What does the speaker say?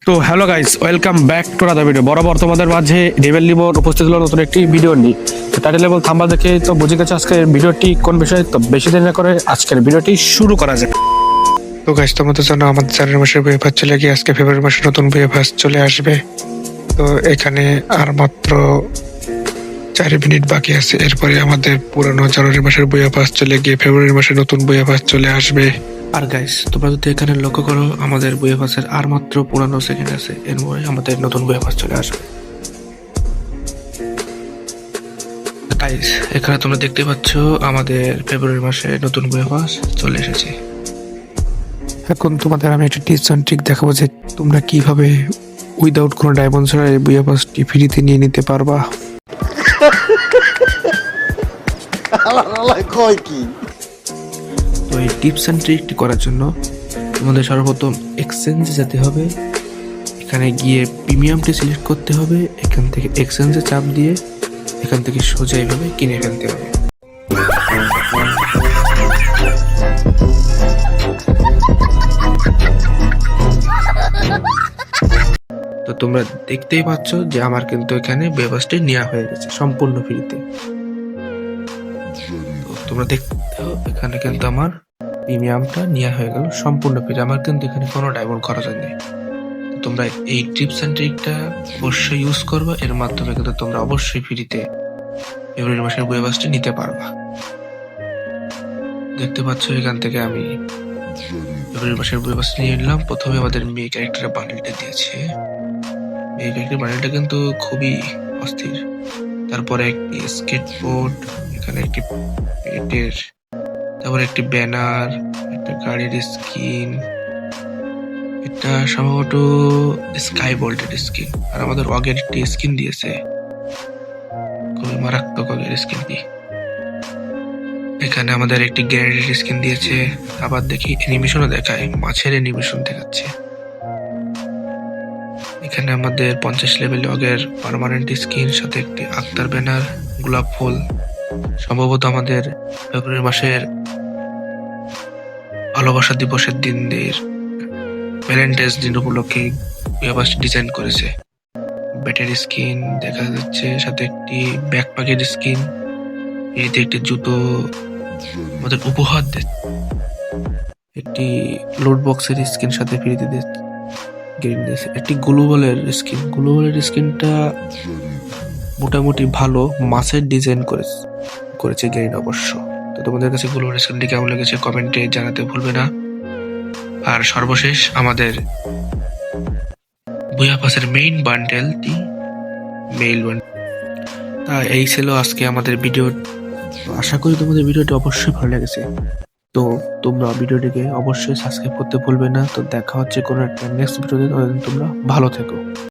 তো hello guys, welcome back to other video. বরাবর তোমাদের মাঝে রেবেল লিবর উপস্থিত হলো নতুন একটি ভিডিও নিয়ে। তো টাইটেল লেভেল থাম্বা দেখে তো বুঝে গেছে আজকের ভিডিওটি কোন বিষয়ে। তো বেশি দেরি না করে আজকের ভিডিওটি শুরু করা যাক। তো গাইস, তোমাদের জন্য আমাদের জানুয়ারি মাসের বইয়ে ভাস চলে গিয়ে আজকে ফেব্রুয়ারি মাসের নতুন বইয়ে ভাস চলে আসবে। তো এখানে আর মাত্র 4 মিনিট বাকি আছে, এরপরে আমাদের পুরানো জানুয়ারি মাসের বইয়ে ভাস চলে গিয়ে ফেব্রুয়ারি মাসের নতুন বইয়ে ভাস চলে আসবে। আর গাইস, তোমরা যদি এখানে লক্ষ্য করো, আমাদের বইয়ে ভাসের আর মাত্র 15 সেকেন্ড আছে, এরপরে আমাদের নতুন বইয়ে ভাস চলে আসবে। গাইস, এখানে তোমরা দেখতে পাচ্ছ আমাদের ফেব্রুয়ারি মাসে নতুন বইয়ে ভাস চলে এসেছে। এখন তোমাদের আমি একটা টিপস অ্যান্ড ট্রিক দেখাবো যে তোমরা কিভাবে উইদাউট কোনো ডায়মন্ড ছাড়া এই বইয়া পাসটি ফ্রিতে নিয়ে নিতে পারবা। তো এই টিপস অ্যান্ড ট্রিকটি করার জন্য তোমাদের সর্বপ্রথম এক্সচেঞ্জে যেতে হবে। এখানে গিয়ে প্রিমিয়ামটি সিলেক্ট করতে হবে। এখান থেকে এক্সচেঞ্জে চাপ দিয়ে এখান থেকে সোজা এইভাবে কিনে ফেলতে হবে। তো তোমরা দেখতেই পাচ্ছ যে আমার কিন্তু এখানে ব্যবস্থাটি নেওয়া হয়ে গেছে সম্পূর্ণ ফ্রিতে। তো তোমরা দেখতে এখানে কিন্তু আমার প্রিমিয়ামটা নেওয়া হয়ে গেল সম্পূর্ণ ফ্রি। আমার কিন্তু এখানে কোনো ডায়মন্ড খরচ নেই। তোমরা এই টিপস অ্যান্ড ট্রিকটা অবশ্যই ইউজ করবা। এর মাধ্যমে কিন্তু তোমরা অবশ্যই ফ্রিতে ফেব্রুয়ারি মাসের বইবাসটি নিতে পারবা। দেখতে পাচ্ছ এখান থেকে আমি ফেব্রুয়ারি মাসের বইবাস নিয়ে নিলাম। প্রথমে আমাদের মেয়ে ক্যারেক্টারের বান্ডেলটা দিয়েছে। এই ক্যারেক্টার বান্ডেলটা কিন্তু খুবই অস্থির। তারপরে একটি স্কেটবোর্ড, এখানে একটি পেটের, তারপরে একটি ব্যানার, একটা গাড়ির স্কিন, এটা সম্ভবত স্কাই বোল্টের স্কিন, আর আমাদের অগের একটি স্কিন দিয়েছে, খুবই মারাত্মক অগের স্কিনটি। এখানে আমাদের একটি গ্যারেটের স্কিন দিয়েছে। আবার দেখি অ্যানিমেশনও দেখায়, মাছের অ্যানিমেশন দেখাচ্ছে। এখানে আমাদের 50 লেভেল অগের পার্মানেন্ট স্কিন, সাথে একটি আক্তার ব্যানার, গোলাপ ফুল। সম্ভবত আমাদের ফেব্রুয়ারি মাসের ভালোবাসা দিবসের দিনদের ভ্যালেন্টাইন্স দিন উপলক্ষে ডিজাইন করেছে। ব্যাটের স্কিন দেখা যাচ্ছে, সাথে একটি ব্যাকপ্যাকের স্কিন, এতে একটি জুতো আমাদের উপহার দিচ্ছে। একটি লোড বক্সের স্কিন সাথে ফ্রিতে দিচ্ছে। একটি গ্লোবালের স্কিন, গ্লোবালের স্কিনটা মোটামুটি ভালো, মাছের ডিজাইন করেছে গ্রেন অবশ্য। তো তোমাদের কাছে গ্লোবাল স্কিনটি কেমন লেগেছে কমেন্টে জানাতে ভুলবে না। আর সর্বশেষ আমাদের বইয়া পাসের মেইন বান্ডেলটি মেইল বান্ডেল। তা এই ছিল আজকে আমাদের ভিডিও। আশা করি তোমাদের ভিডিওটি অবশ্যই ভালো লেগেছে। তো তোমরা ভিডিওটিকে অবশ্যই সাবস্ক্রাইব করতে ভুলবে না। তো দেখা হচ্ছে কোনো একটা নেক্সট ভিডিওতে। তোমরা ভালো থেকো।